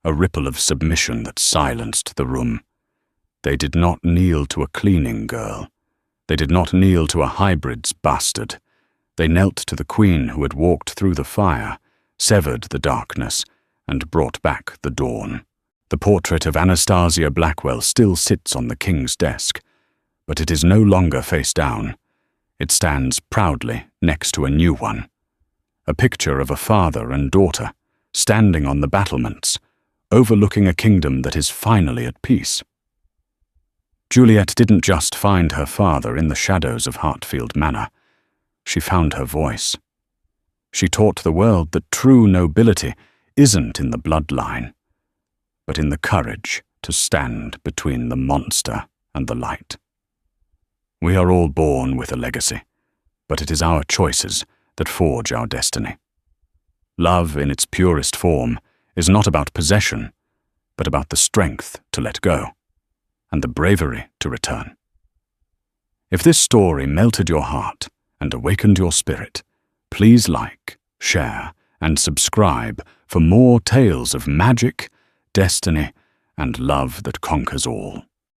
a ripple of submission that silenced the room. They did not kneel to a cleaning girl. They did not kneel to a hybrid's bastard. They knelt to the queen who had walked through the fire, severed the darkness, and brought back the dawn. The portrait of Anastasia Blackwell still sits on the king's desk, but it is no longer face down. It stands proudly next to a new one, a picture of a father and daughter, standing on the battlements, overlooking a kingdom that is finally at peace. Juliet didn't just find her father in the shadows of Hartfield Manor. She found her voice. She taught the world that true nobility isn't in the bloodline, but in the courage to stand between the monster and the light. We are all born with a legacy, but it is our choices that forge our destiny. Love in its purest form is not about possession, but about the strength to let go and the bravery to return. If this story melted your heart and awakened your spirit, please like, share, and subscribe for more tales of magic, destiny, and love that conquers all.